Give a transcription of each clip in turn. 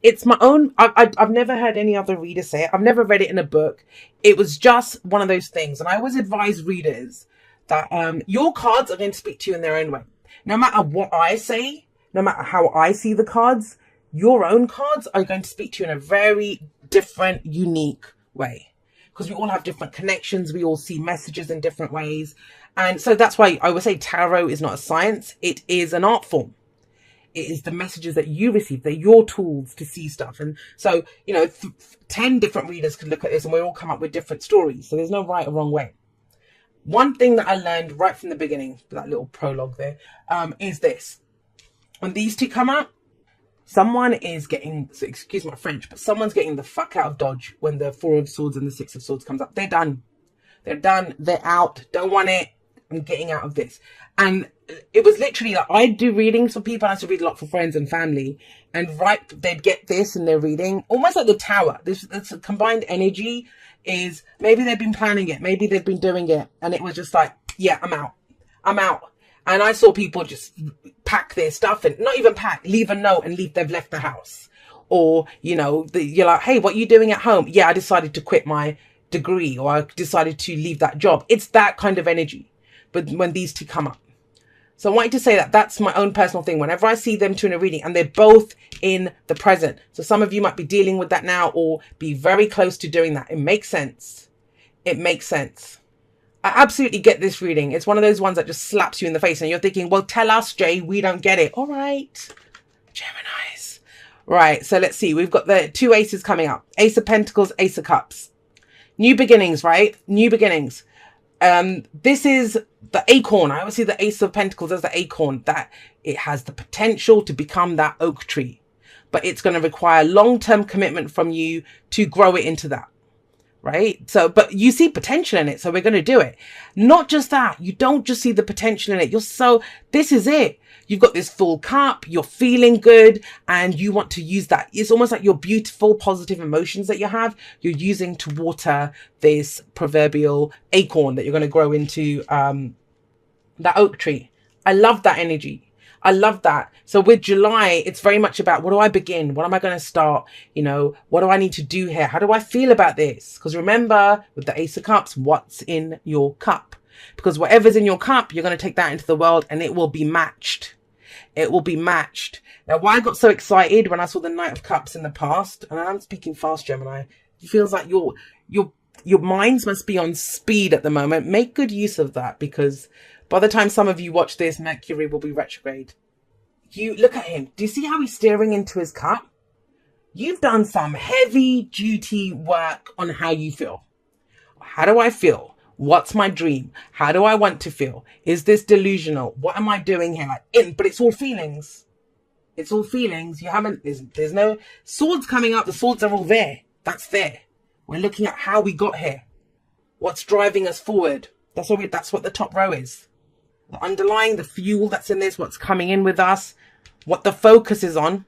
It's my own. I've never heard any other reader say it. I've never read it in a book. It was just one of those things. And I always advise readers that your cards are going to speak to you in their own way. No matter what I say, no matter how I see the cards, your own cards are going to speak to you in a very different, unique way. Because we all have different connections. We all see messages in different ways. And so that's why I would say tarot is not a science. It is an art form. It is the messages that you receive. They're your tools to see stuff. And so, 10 different readers can look at this and we all come up with different stories. So there's no right or wrong way. One thing that I learned right from the beginning, that little prologue there, is this. When these two come out, someone is getting, so excuse my French, but someone's getting the fuck out of Dodge when the Four of Swords and the Six of Swords comes up. They're done. They're done. They're out. Don't want it. I'm getting out of this. And it was literally like, I do readings for people. I have to read a lot for friends and family. And they'd get this in their reading, almost like the Tower. This combined energy is, maybe they've been planning it. Maybe they've been doing it. And it was just like, yeah, I'm out. I'm out. And I saw people just pack their stuff and not even pack, leave a note and they've left the house. Or, you're like, hey, what are you doing at home? Yeah, I decided to quit my degree, or I decided to leave that job. It's that kind of energy. But when these two come up. So I want you to say that that's my own personal thing. Whenever I see them two in a reading and they're both in the present. So some of you might be dealing with that now or be very close to doing that. It makes sense. It makes sense. I absolutely get this reading. It's one of those ones that just slaps you in the face and you're thinking, well, tell us, Jay, we don't get it. All right. Geminis. Right. So let's see. We've got the two aces coming up. Ace of Pentacles, Ace of Cups. New beginnings, right? New beginnings. This is the acorn. I always see the Ace of Pentacles as the acorn, that it has the potential to become that oak tree, but it's going to require long-term commitment from you to grow it into that. Right. So, but you see potential in it. So we're going to do it. Not just that. You don't just see the potential in it. This is it. You've got this full cup. You're feeling good and you want to use that. It's almost like your beautiful, positive emotions that you have. You're using to water this proverbial acorn that you're going to grow into, that oak tree. I love that energy. I love that. So with July, it's very much about, what do I begin? What am I going to start? What do I need to do here? How do I feel about this? Because remember, with the Ace of Cups, what's in your cup? Because whatever's in your cup, you're going to take that into the world and it will be matched. It will be matched. Now, why I got so excited when I saw the Knight of Cups in the past, and I'm speaking fast, Gemini, it feels like your minds must be on speed at the moment. Make good use of that, because by the time some of you watch this, Mercury will be retrograde. You look at him. Do you see how he's staring into his cup? You've done some heavy duty work on how you feel. How do I feel? What's my dream? How do I want to feel? Is this delusional? What am I doing here? But it's all feelings. It's all feelings. There's no swords coming up. The swords are all there. That's there. We're looking at how we got here. What's driving us forward? That's what the top row is. The underlying, the fuel that's in this, what's coming in with us, what the focus is on.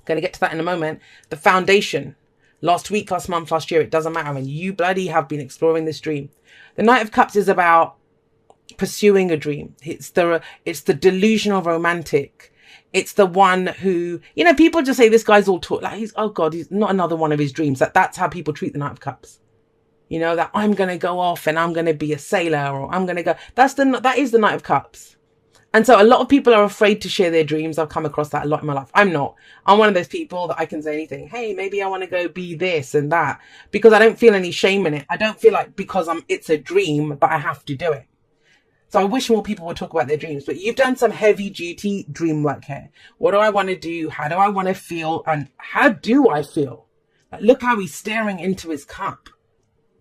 Going to get to that in a moment. The foundation. Last week, last month, last year, it doesn't matter. And you bloody have been exploring this dream. The Knight of Cups is about pursuing a dream. It's the delusional romantic. It's the one who, people just say this guy's all talk. Like he's not another one of his dreams. That's how people treat the Knight of Cups. That I'm going to go off and I'm going to be a sailor, or I'm going to go. That is the Knight of Cups. And so a lot of people are afraid to share their dreams. I've come across that a lot in my life. I'm not. I'm one of those people that I can say anything. Hey, maybe I want to go be this and that, because I don't feel any shame in it. I don't feel like because it's a dream, but I have to do it. So I wish more people would talk about their dreams, but you've done some heavy duty dream work here. What do I want to do? How do I want to feel? And how do I feel? Look how he's staring into his cup.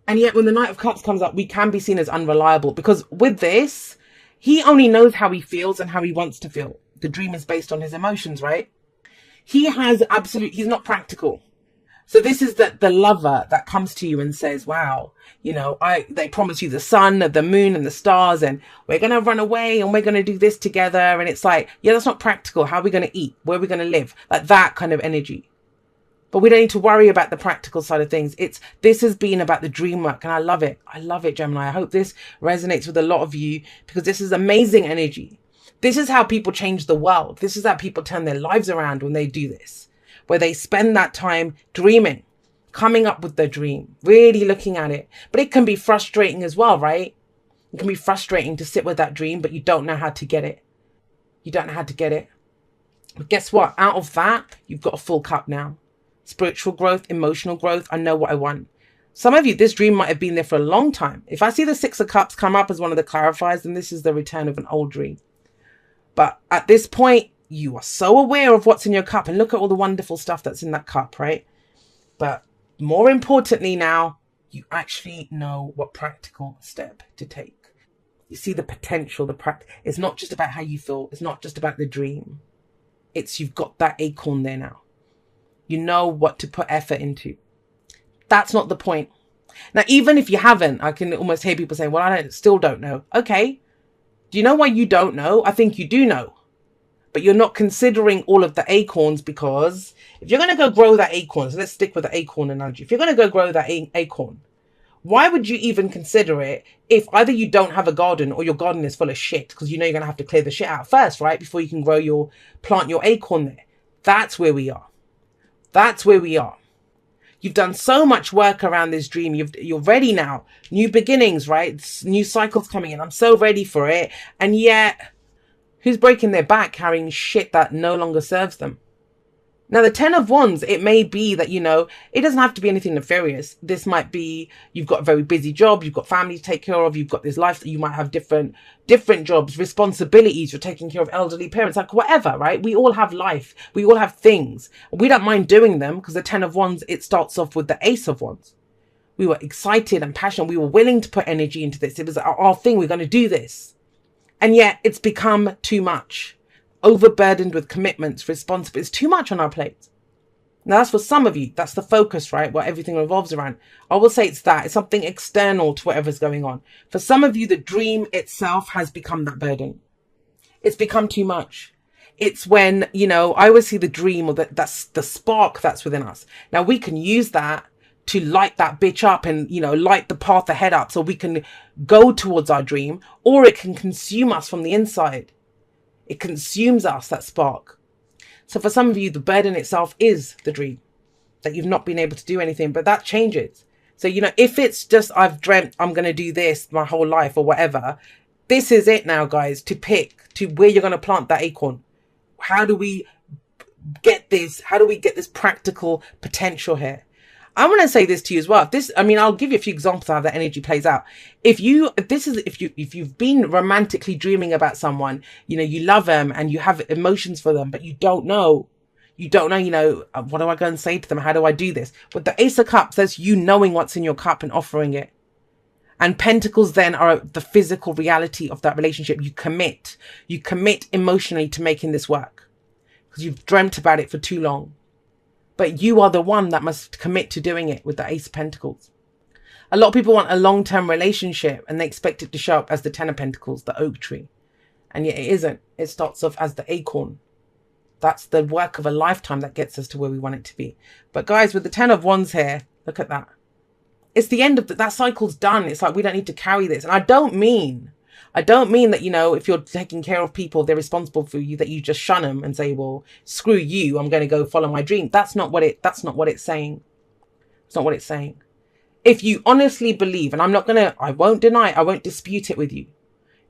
And yet when the Knight of Cups comes up, we can be seen as unreliable, because with this, he only knows how he feels and how he wants to feel. The dream is based on his emotions, right? He's not practical. So this is the lover that comes to you and says, wow, they promise you the sun, the moon and the stars, and we're going to run away and we're going to do this together. And it's like, yeah, that's not practical. How are we going to eat? Where are we going to live? Like that kind of energy. But we don't need to worry about the practical side of things. This has been about the dream work, and I love it. I love it, Gemini. I hope this resonates with a lot of you, because this is amazing energy. This is how people change the world. This is how people turn their lives around when they do this. where they spend that time dreaming, coming up with their dream, really looking at it. But it can be frustrating as well, right? It can be frustrating to sit with that dream, but you don't know how to get it. You don't know how to get it. But guess what? Out of that, you've got a full cup now. Spiritual growth, emotional growth. I know what I want. Some of you, this dream might have been there for a long time. If I see the Six of Cups come up as one of the clarifiers, then this is the return of an old dream. But at this point, you are so aware of what's in your cup, and look at all the wonderful stuff that's in that cup, right? But more importantly now, you actually know what practical step to take. You see the potential, the practice. It's not just about how you feel. It's not just about the dream. It's you've got that acorn there now. You know what to put effort into. That's not the point. Now, even if you haven't, I can almost hear people say, well, still don't know. Okay. Do you know why you don't know? I think you do know. But you're not considering all of the acorns, because if you're going to go grow that acorn, so let's stick with the acorn analogy. If you're going to go grow that acorn, why would you even consider it if either you don't have a garden or your garden is full of shit? Because you know you're going to have to clear the shit out first, right? Before you can plant your acorn there. That's where we are. That's where we are. You've done so much work around this dream. You're ready now. New beginnings, right? New cycles coming in. I'm so ready for it. And yet, who's breaking their back carrying shit that no longer serves them? Now, the Ten of Wands, it may be that, it doesn't have to be anything nefarious. This might be, you've got a very busy job. You've got family to take care of. You've got this life that you might have different jobs, responsibilities. You're taking care of elderly parents, like whatever, right? We all have life. We all have things. We don't mind doing them, because the Ten of Wands, it starts off with the Ace of Wands. We were excited and passionate. We were willing to put energy into this. It was our thing. We're going to do this. And yet it's become too much. Overburdened with commitments, responsibilities. It's too much on our plate. Now, that's for some of you. That's the focus, right? What everything revolves around. I will say it's that. It's something external to whatever's going on. For some of you, the dream itself has become that burden. It's become too much. It's when, I always see the dream, or that's the spark that's within us. Now, we can use that to light that bitch up and, light the path ahead up so we can go towards our dream, or it can consume us from the inside. It consumes us, that spark. So for some of you, the burden itself is the dream, that you've not been able to do anything, but that changes. So, if it's just, I've dreamt I'm going to do this my whole life or whatever, this is it now, guys, to pick to where you're going to plant that acorn. How do we get this? How do we get this practical potential here? I want to say this to you as well. I'll give you a few examples of how that energy plays out. If you've been romantically dreaming about someone, you love them and you have emotions for them, but you don't know, what do I go and say to them? How do I do this? But the Ace of Cups says you knowing what's in your cup and offering it. And Pentacles then are the physical reality of that relationship. You commit emotionally to making this work because you've dreamt about it for too long. But you are the one that must commit to doing it with the Ace of Pentacles. A lot of people want a long-term relationship and they expect it to show up as the Ten of Pentacles, the oak tree. And yet it isn't. It starts off as the acorn. That's the work of a lifetime that gets us to where we want it to be. But guys, with the Ten of Wands here, look at that. It's the end of that cycle's done. It's like we don't need to carry this. And I don't mean that, if you're taking care of people, they're responsible for you, that you just shun them and say, well, screw you, I'm going to go follow my dream. That's not what it's saying. It's not what it's saying. If you honestly believe, and I won't deny, I won't dispute it with you.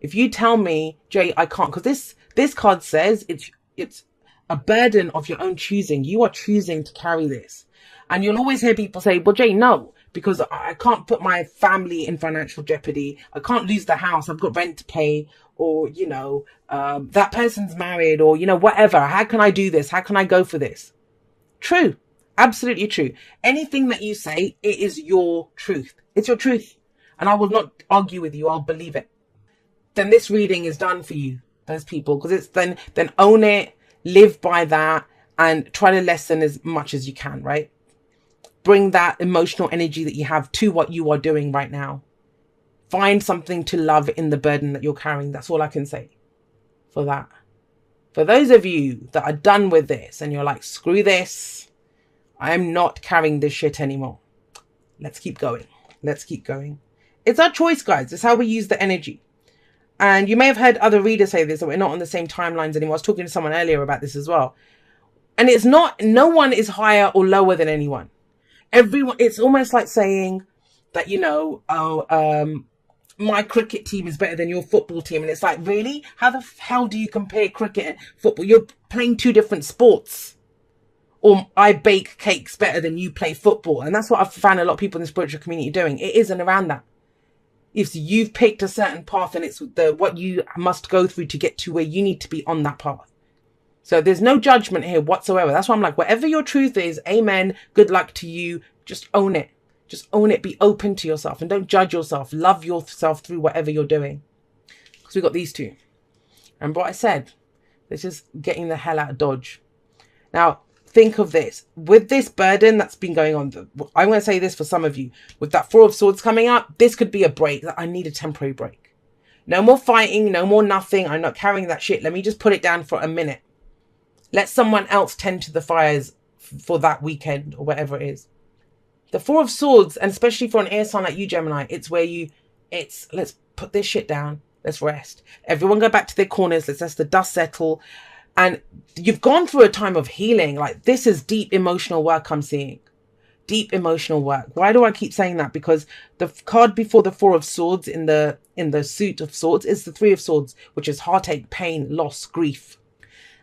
If you tell me, Jay, I can't, because this card says it's a burden of your own choosing. You are choosing to carry this. And you'll always hear people say, well, Jay, no, because I can't put my family in financial jeopardy. I can't lose the house. I've got rent to pay, or, that person's married, or, whatever. How can I do this? How can I go for this? True. Absolutely true. Anything that you say, it is your truth. It's your truth. And I will not argue with you. I'll believe it. Then this reading is done for you, those people, because it's then own it, live by that, and try to lessen as much as you can, right? Bring that emotional energy that you have to what you are doing right now. Find something to love in the burden that you're carrying. That's all I can say for that. For those of you that are done with this and you're like, screw this, I'm not carrying this shit anymore. Let's keep going. Let's keep going. It's our choice, guys. It's how we use the energy. And you may have heard other readers say this, that we're not on the same timelines anymore. I was talking to someone earlier about this as well. And it's not, no one is higher or lower than anyone. Everyone, it's almost like saying that, you know, my cricket team is better than your football team. And it's like, really? How the hell do you compare cricket and football? You're playing two different sports. Or I bake cakes better than you play football. And that's what I've found a lot of people in the spiritual community doing. It isn't around that. If you've picked a certain path and it's what you must go through to get to where you need to be on that path. So there's no judgment here whatsoever. That's why I'm like, whatever your truth is, amen, good luck to you. Just own it. Just own it. Be open to yourself and don't judge yourself. Love yourself through whatever you're doing. Because we've got these two. And what I said, it's just getting the hell out of Dodge. Now, think of this. With this burden that's been going on, I'm going to say this for some of you. With that Four of Swords coming up, this could be a break. I need a temporary break. No more fighting. No more nothing. I'm not carrying that shit. Let me just put it down for a minute. Let someone else tend to the fires for that weekend or whatever it is. The Four of Swords, and especially for an air sign like you, Gemini, it's where let's put this shit down. Let's rest. Everyone go back to their corners. Let's let the dust settle. And you've gone through a time of healing. Like, this is deep emotional work I'm seeing. Deep emotional work. Why do I keep saying that? Because the card before the Four of Swords in the suit of swords is the Three of Swords, which is heartache, pain, loss, grief.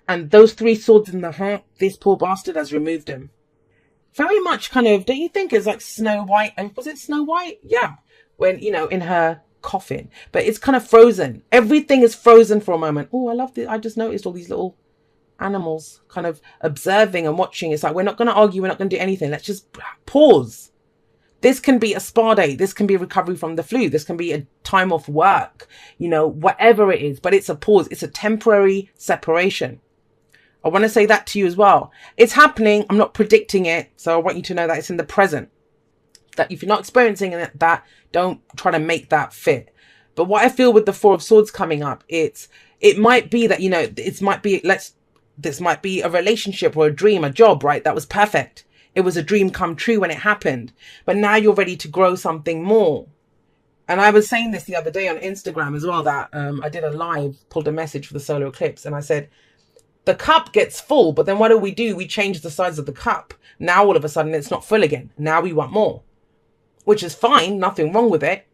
And those three swords in the heart, this poor bastard has removed them. Very much kind of, don't you think it's like Snow White? Was it Snow White? Yeah. When, you know, in her coffin. But it's kind of frozen. Everything is frozen for a moment. Oh, I love this. I just noticed all these little animals kind of observing and watching. It's like, we're not going to argue. We're not going to do anything. Let's just pause. This can be a spa day. This can be a recovery from the flu. This can be a time off work, you know, whatever it is. But it's a pause. It's a temporary separation. I want to say that to you as well. It's happening. I'm not predicting it. So I want you to know that it's in the present. That if you're not experiencing that, don't try to make that fit. But what I feel with the Four of Swords coming up, it might be that, you know, this might be a relationship or a dream, a job, right? That was perfect. It was a dream come true when it happened. But now you're ready to grow something more. And I was saying this the other day on Instagram as well, that I did a live, pulled a message for the solar eclipse. And I said, the cup gets full, but then what do? We change the size of the cup. Now all of a sudden it's not full again. Now we want more, which is fine. Nothing wrong with it.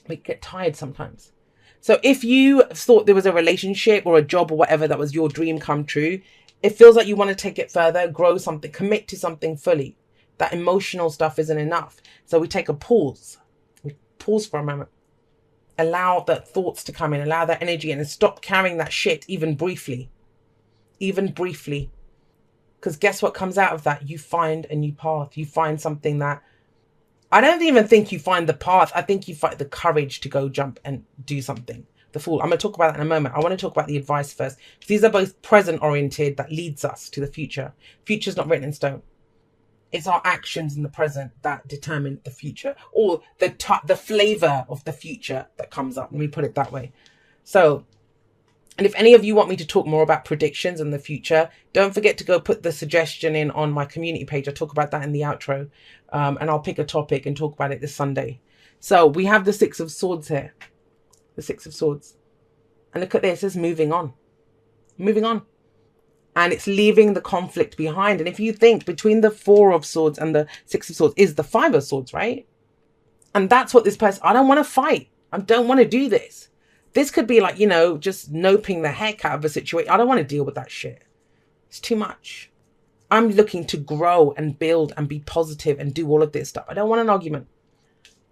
We get tired sometimes. So if you thought there was a relationship or a job or whatever that was your dream come true, it feels like you want to take it further, grow something, commit to something fully. That emotional stuff isn't enough. So we take a pause. We pause for a moment. Allow the thoughts to come in, allow that energy in, and stop carrying that shit even briefly. Even briefly. Because guess what comes out of that? You find a new path. You find something that, I don't even think you find the path. I think you find the courage to go jump and do something. The Fool. I'm going to talk about that in a moment. I want to talk about the advice first. These are both present oriented that leads us to the future. Future's not written in stone. It's our actions in the present that determine the future, or the flavor of the future that comes up. Let me put it that way. So, and if any of you want me to talk more about predictions in the future, don't forget to go put the suggestion in on my community page. I talk about that in the outro. And I'll pick a topic and talk about it this Sunday. So we have the Six of Swords here. The Six of Swords. And look at this. It's moving on. Moving on. And it's leaving the conflict behind. And if you think between the Four of Swords and the Six of Swords is the Five of Swords, right? And that's what this person, I don't want to fight. I don't want to do this. This could be like, you know, just noping the heck out of a situation. I don't want to deal with that shit. It's too much. I'm looking to grow and build and be positive and do all of this stuff. I don't want an argument.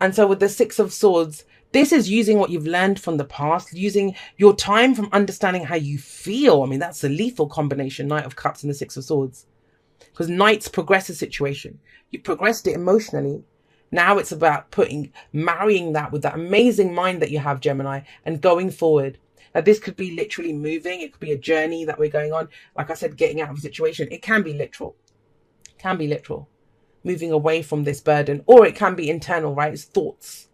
And so with the Six of Swords, this is using what you've learned from the past, using your time from understanding how you feel. I mean, that's a lethal combination, Knight of Cups and the Six of Swords. Because Knights progress a situation. You progressed it emotionally. Now it's about marrying that with that amazing mind that you have, Gemini, and going forward. Now, this could be literally moving. It could be a journey that we're going on. Like I said, getting out of a situation. It can be literal. It can be literal. Moving away from this burden. Or it can be internal, right? It's thoughts.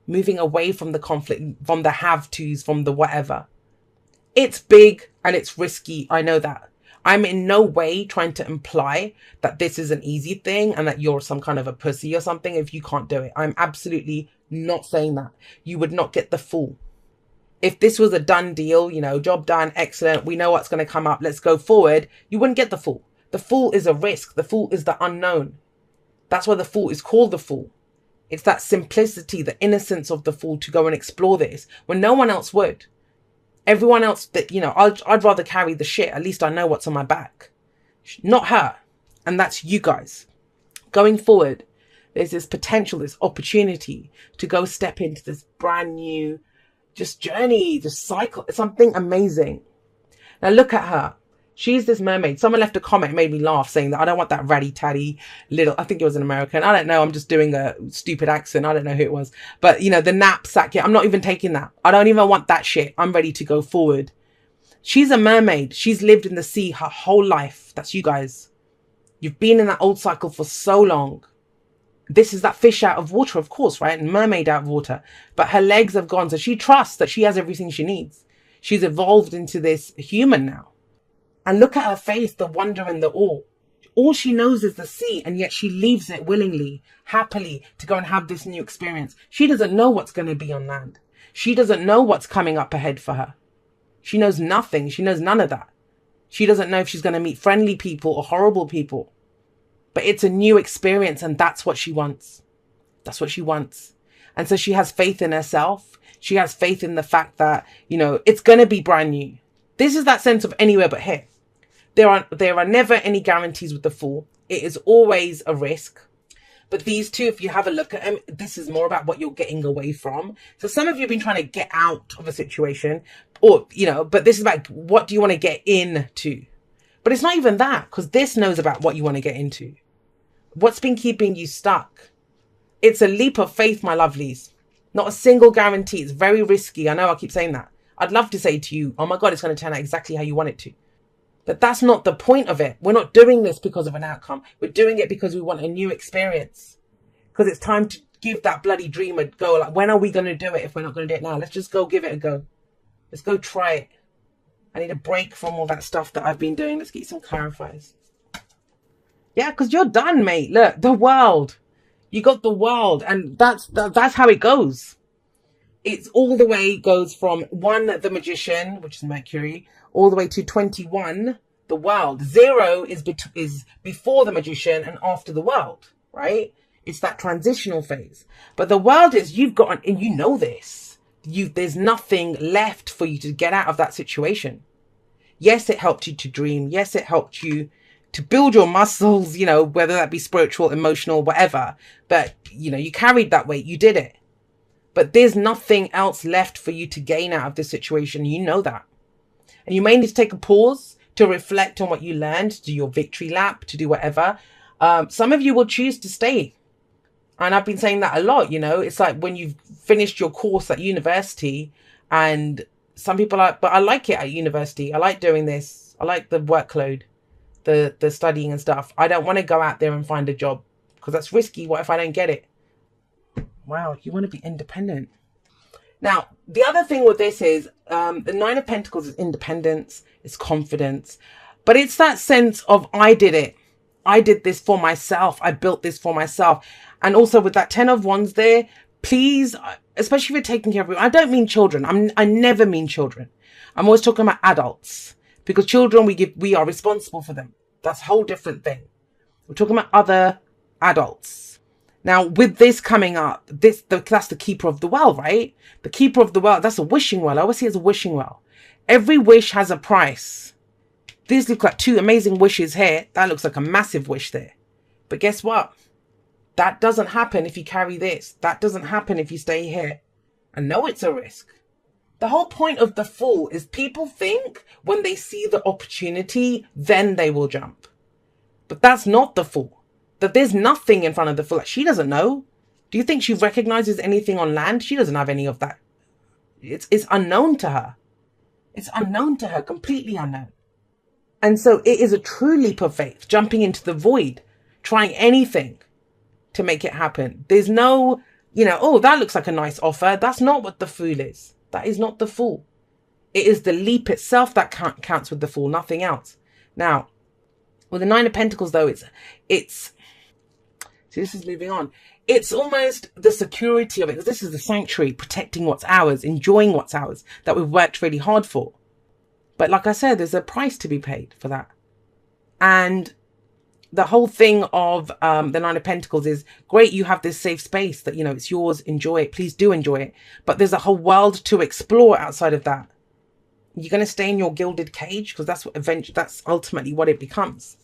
Moving away from the conflict, from the have-tos, from the whatever. It's big and it's risky. I know that. I'm in no way trying to imply that this is an easy thing and that you're some kind of a pussy or something if you can't do it. I'm absolutely not saying that. You would not get the Fool. If this was a done deal, you know, job done, excellent, we know what's going to come up, let's go forward, you wouldn't get the Fool. The Fool is a risk. The Fool is the unknown. That's why the Fool is called the Fool. It's that simplicity, the innocence of the Fool to go and explore this when no one else would. Everyone else that, you know, I'd rather carry the shit. At least I know what's on my back. Not her. And that's you guys. Going forward, there's this potential, this opportunity to go step into this brand new just journey, this cycle, something amazing. Now look at her. She's this mermaid. Someone left a comment, made me laugh, saying that I don't want that ratty-tatty little, I think it was an American. I don't know. I'm just doing a stupid accent. I don't know who it was. But, you know, the knapsack. Yeah, I'm not even taking that. I don't even want that shit. I'm ready to go forward. She's a mermaid. She's lived in the sea her whole life. That's you guys. You've been in that old cycle for so long. This is that fish out of water, of course, right? And mermaid out of water. But her legs have gone. So she trusts that she has everything she needs. She's evolved into this human now. And look at her face, the wonder and the awe. All she knows is the sea, and yet she leaves it willingly, happily, to go and have this new experience. She doesn't know what's going to be on land. She doesn't know what's coming up ahead for her. She knows nothing. She knows none of that. She doesn't know if she's going to meet friendly people or horrible people. But it's a new experience, and that's what she wants. That's what she wants. And so she has faith in herself. She has faith in the fact that, you know, it's going to be brand new. This is that sense of anywhere but here. There are never any guarantees with the Fool. It is always a risk. But these two, if you have a look at them, this is more about what you're getting away from. So some of you have been trying to get out of a situation, or, you know, but this is about what do you want to get into? But it's not even that, because this knows about what you want to get into. What's been keeping you stuck? It's a leap of faith, my lovelies. Not a single guarantee. It's very risky. I know I keep saying that. I'd love to say to you, oh my God, it's going to turn out exactly how you want it to. But that's not the point of it. We're not doing this because of an outcome. We're doing it because we want a new experience. Because it's time to give that bloody dream a go. Like, when are we going to do it if we're not going to do it now? Let's just go give it a go. Let's go try it. I need a break from all that stuff that I've been doing. Let's get some clarifiers. Yeah, because you're done, mate. Look, the world. You got the world. And that's how it goes. It's all the way goes from 1, the magician, which is Mercury, all the way to 21, the world. 0 is before the magician and after the world, right? It's that transitional phase. But the world is, you've got, and you know this, there's nothing left for you to get out of that situation. Yes, it helped you to dream. Yes, it helped you to build your muscles, you know, whether that be spiritual, emotional, whatever. But, you know, you carried that weight. You did it. But there's nothing else left for you to gain out of this situation. You know that. And you may need to take a pause to reflect on what you learned, to do your victory lap, to do whatever. Some of you will choose to stay. And I've been saying that a lot, you know. It's like when you've finished your course at university, and some people are, but I like it at university. I like doing this. I like the workload, the studying and stuff. I don't want to go out there and find a job because that's risky. What if I don't get it? Wow, you want to be independent. Now, the other thing with this is the 9 of Pentacles is independence, it's confidence, but it's that sense of I did it. I did this for myself. I built this for myself. And also with that 10 of Wands there, please, especially if you're taking care of people, I don't mean children. I never mean children. I'm always talking about adults, because children, we are responsible for them. That's a whole different thing. We're talking about other adults. Now, with this coming up, that's the keeper of the well, right? The keeper of the well, that's a wishing well. I always see it as a wishing well. Every wish has a price. These look like 2 amazing wishes here. That looks like a massive wish there. But guess what? That doesn't happen if you carry this. That doesn't happen if you stay here. I know it's a risk. The whole point of the Fool is people think when they see the opportunity, then they will jump. But that's not the Fool. That there's nothing in front of the Fool. Like, she doesn't know. Do you think she recognizes anything on land? She doesn't have any of that. It's unknown to her. It's unknown to her, completely unknown. And so it is a true leap of faith, jumping into the void, trying anything to make it happen. There's no, you know, oh, that looks like a nice offer. That's not what the Fool is. That is not the Fool. It is the leap itself that counts with the Fool, nothing else. Now, with the 9 of Pentacles, though, it's see, this is moving on. It's almost the security of it. This is the sanctuary, protecting what's ours, enjoying what's ours, that we've worked really hard for. But like I said, there's a price to be paid for that. And the whole thing of the Nine of Pentacles is great. You have this safe space that, you know, it's yours. Enjoy it. Please do enjoy it. But there's a whole world to explore outside of that. You're going to stay in your gilded cage, because that's what that's ultimately what it becomes.